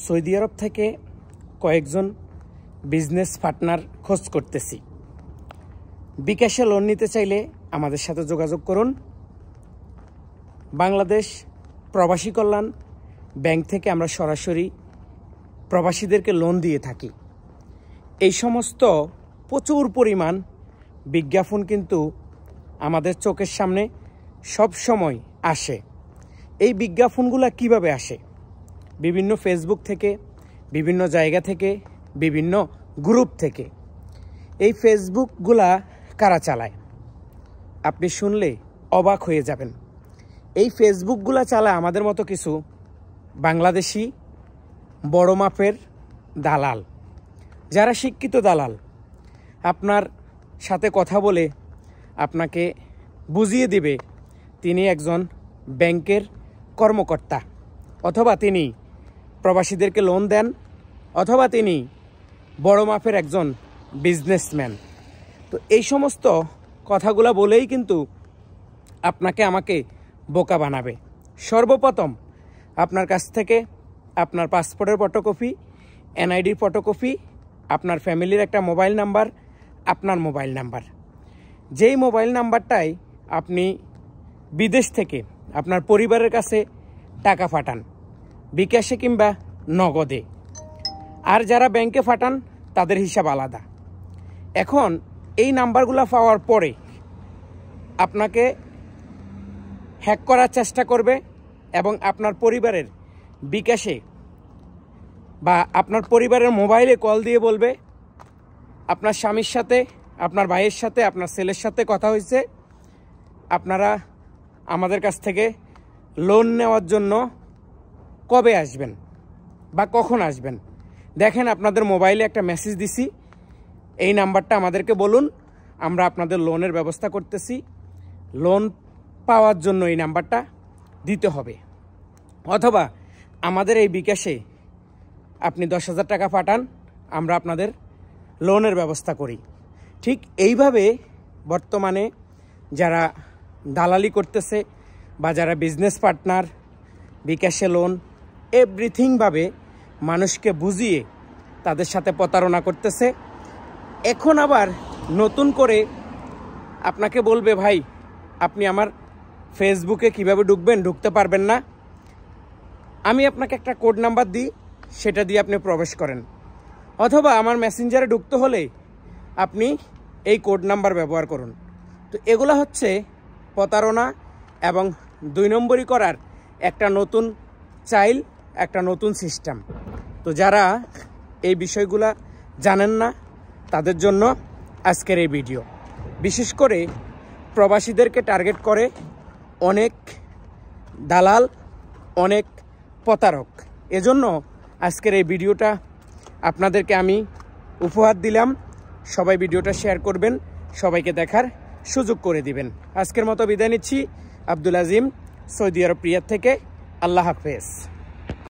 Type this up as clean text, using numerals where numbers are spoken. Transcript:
Saudi আরব থেকে কয়েকজন business partner খোঁজ করতেছি। বিকাশে লোন নিতে চাইলে আমাদের সাথে যোগাযোগ করুন। বাংলাদেশ প্রবাসী কল্যাণ ব্যাংক থেকে আমরা সরাসরি প্রবাসীদেরকে লোন দিয়ে থাকি। এই সমস্ত প্রচুর পরিমাণ বিজ্ঞাপন কিন্তু আমাদের চোখের সামনে সব সময় আসে। এই বিজ্ঞাপনগুলো কিভাবে আসে? বিভিন্ন ফেসবুক থেকে, বিভিন্ন জায়গা থেকে, বিভিন্ন গ্রুপ থেকে। এই ফেসবুকগুলা কারা চালায়? আপনি শুনলে অবাক হয়ে যাবেন। এই ফেসবুকগুলা চালায় আমাদের মতো কিছু বাংলাদেশি বড় মাপের দালাল, যারা শিক্ষিত দালাল। আপনার সাথে কথা বলে আপনাকে বুঝিয়ে দিবে তিনি একজন ব্যাংকের কর্মকর্তা, অথবা তিনি প্রবাসীদেরকে লোন দেন, অথবা তিনি বড় মাপের একজন বিজনেসম্যান। তো এই সমস্ত কথাগুলো বলেই কিন্তু আপনাকে আমাকে বোকা বানাবে। সর্বপ্রথম আপনার কাছ থেকে আপনার পাসপোর্টের ফটোকপি, এনআইডির ফটোকপি, আপনার ফ্যামিলির একটা মোবাইল নাম্বার, আপনার মোবাইল নাম্বার, যেই মোবাইল নাম্বারটাই আপনি বিদেশ থেকে আপনার পরিবারের কাছে টাকা পাঠান, বিকাশে কিংবা নগদে। আর যারা ব্যাংকে পাঠান তাদের হিসাব আলাদা। এখন এই নাম্বারগুলো পাওয়ার পরে আপনাকে হ্যাক করার চেষ্টা করবে এবং আপনার পরিবারের বিকাশে বা আপনার পরিবারের মোবাইলে কল দিয়ে বলবে আপনার স্বামীর সাথে, আপনার ভাইয়ের সাথে, আপনার ছেলের সাথে কথা হয়েছে, আপনারা আমাদের কাছ থেকে লোন নেওয়ার জন্য কবে আসবেন বা কখন আসবেন। দেখেন, আপনাদের মোবাইলে একটা মেসেজ দিছি, এই নাম্বারটা আমাদেরকে বলুন, আমরা আপনাদের লোনের ব্যবস্থা করতেছি। লোন পাওয়ার জন্য এই নাম্বারটা দিতে হবে, অথবা আমাদের এই বিকাশে আপনি 10,000 টাকা পাঠান, আমরা আপনাদের লোনের ব্যবস্থা করি। ঠিক এইভাবে বর্তমানে যারা দালালি করতেছে বা যারা বিজনেস পার্টনার, বিকাশে লোন, এভরিথিংভাবে মানুষকে বুঝিয়ে তাদের সাথে প্রতারণা করতেছে। এখন আবার নতুন করে আপনাকে বলবে, ভাই আপনি আমার ফেসবুকে কিভাবে ঢুকবেন, ঢুকতে পারবেন না, আমি আপনাকে একটা কোড নাম্বার দিই, সেটা দিয়ে আপনি প্রবেশ করেন, অথবা আমার মেসেঞ্জারে ঢুকতে হলে আপনি এই কোড নাম্বার ব্যবহার করুন। তো এগুলো হচ্ছে প্রতারণা এবং 2 নম্বরই করার একটা নতুন চাইল, একটা নতুন সিস্টেম। তো যারা এই বিষয়গুলা জানেন না তাদের জন্য আজকের এই ভিডিও। বিশেষ করে প্রবাসীদেরকে টার্গেট করে অনেক দালাল, অনেক প্রতারক। এজন্য আজকের এই ভিডিওটা আপনাদেরকে আমি উপহার দিলাম। সবাই ভিডিওটা শেয়ার করবেন, সবাইকে দেখার সুযোগ করে দিবেন। আজকের মতো বিদায় নিচ্ছি। আব্দুল আজিম, সৌদি আরব রিয়াদ থেকে। আল্লাহ হাফেজ।